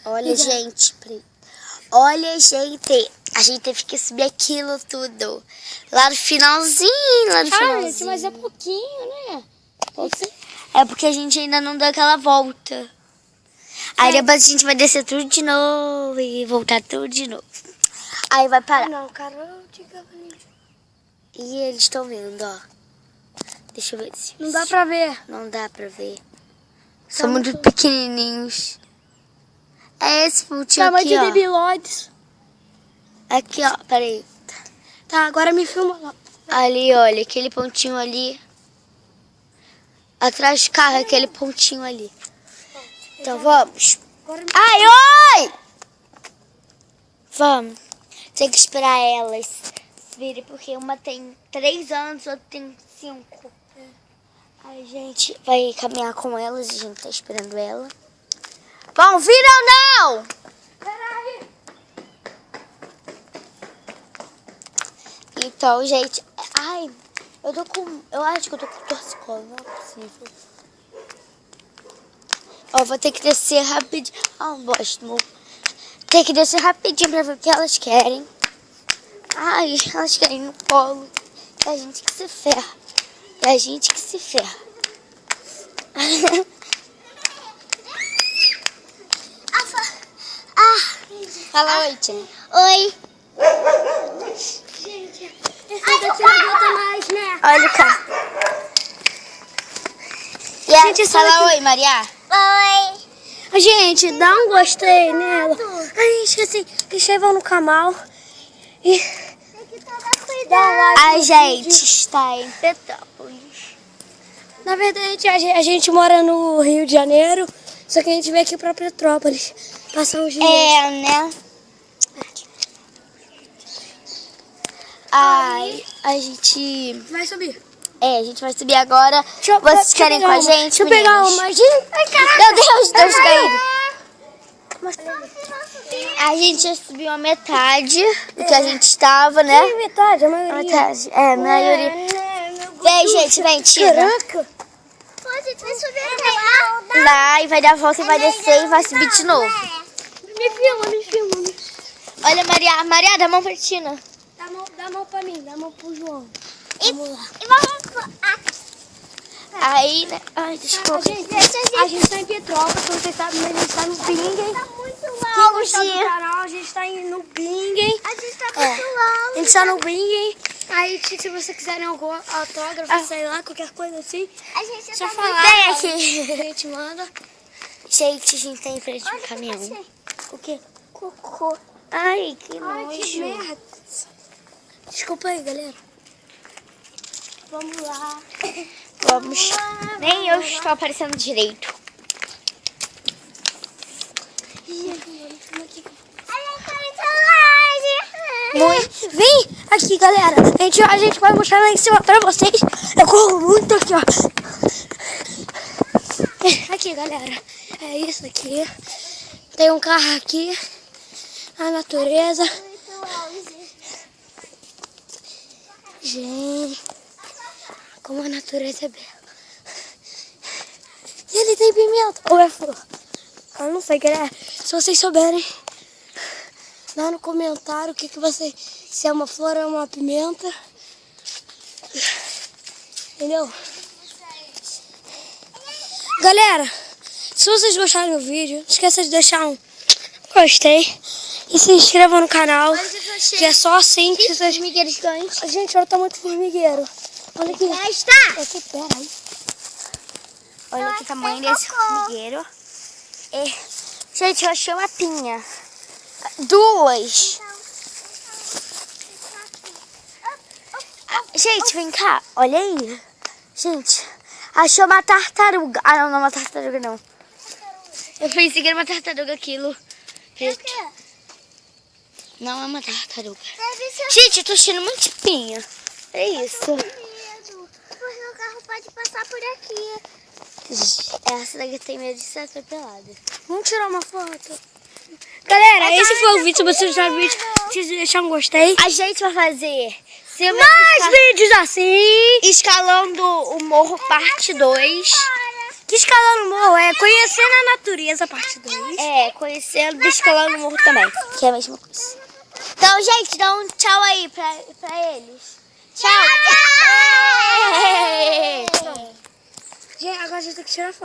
Olha, gente. Olha, gente. A gente teve que subir aquilo tudo. Lá no finalzinho, Gente, mas é pouquinho, né? É porque a gente ainda não deu aquela volta. Aí depois a gente vai descer tudo de novo e voltar tudo de novo. Aí vai parar. Não, cara, E eles estão vindo, ó. Deixa eu ver se... não dá pra ver. Não dá pra ver. São muito pequenininhos. É esse pontinho Tamanho aqui, de ó. debiloides. Aqui, ó. Peraí. Tá, agora me filma lá. Ali, olha. Aquele pontinho ali. Atrás do carro, aquele pontinho ali. Então, vamos. Ai, oi! Vamos. Tem que esperar elas virem, porque uma tem 3 anos, outra tem 5. Aí a gente vai caminhar com elas, a gente tá esperando ela. Vão vir ou não? Peraí. Então, gente... Ai, eu acho que eu tô com torcicolo, não é possível. Ó, vou ter que descer rapidinho. Ah, um bosta, tem que descer rapidinho pra ver o que elas querem. Ai, elas querem no colo. É a gente que se ferra. É a gente que se ferra. Fala oi, tia. Oi. Gente, esse daqui não aguenta mais, né? Olha o carro. Gente, fala oi, Maria. Oi. Gente, dá um gostei nela. Ai, esqueci. Escrevam no canal. E A gente está em Petrópolis. na verdade, a gente mora no Rio de Janeiro, só que a gente veio aqui pra Petrópolis passar uns dias. É, né? Ai, a gente... Vai subir. a gente vai subir agora. Vocês querem ir com a gente, Deixa eu pegar uma. Ai, caraca. Meu Deus, Deus caíram. A gente já subiu a metade do que a gente estava, né? Metade, a maioria. Metade. É, a maioria. Vem, gente, vem, tira. Caraca. Pô, a gente vai subir até lá. Vai, vai dar a volta e vai descer e vai subir de novo. Me filma. Olha, Maria, dá a mão pra Tina. Dá a mão pra mim, dá a mão pro João. Vamos lá. E vamos... Aí, né? Ai, deixa eu colocar. A gente tá em Petrópolis, como vocês sabem, mas a gente tá no Bingen. Tá muito Quem longe. gostou do canal, a gente tá no Bingen. A gente tá muito longe. A gente tá no Bingen. Aí, se você quiserem algum autógrafo, sei lá, qualquer coisa assim, A gente só tá falar. Vem aqui. A gente manda. Gente, a gente tá em frente ao caminhão. O quê? Cocô. Ai, que Ai, que nojo. merda. Desculpa aí, galera. Vamos lá. Vamos. Nem eu estou aparecendo direito. Muito. Vem aqui, galera. A gente vai mostrar lá em cima pra vocês. Eu corro muito aqui, ó. Aqui, galera. É isso aqui. Tem um carro aqui. A natureza. Gente, como a natureza é bela. E ele tem pimenta. Ou é flor? Eu não sei, galera. Se vocês souberem, dá no comentário o que você... Se é uma flor ou uma pimenta. Entendeu? Galera, se vocês gostaram do vídeo, não esqueça de deixar um gostei. E se inscreva no canal, que é só assim que vocês... Formigueiros ganhos. Gente, olha o tamanho do formigueiro. Olha aqui. Aqui, pera aí. Olha que tamanho desse formigueiro. Gente, eu achei uma pinha. 2. Gente, vem cá. Olha aí. Gente, achei uma tartaruga. Ah, não é uma tartaruga, não. Eu pensei que era uma tartaruga aquilo. Preto. Não é uma tartaruga. Gente, eu tô cheirando uma tipinha. É isso. Porque o carro pode passar por aqui. Essa daqui tem medo de ser atropelada. Vamos tirar uma foto. Galera, esse foi o vídeo. Se você gostou do vídeo, se deixar um gostei. A gente vai fazer Mais vídeos assim. escalando o morro parte 2. Que escalando o morro é conhecendo a natureza, parte 2. É, conhecendo, escalando o morro também, que é a mesma coisa. Então, gente, dá um tchau aí pra eles. Tchau! Gente, agora a gente tem que tirar foto.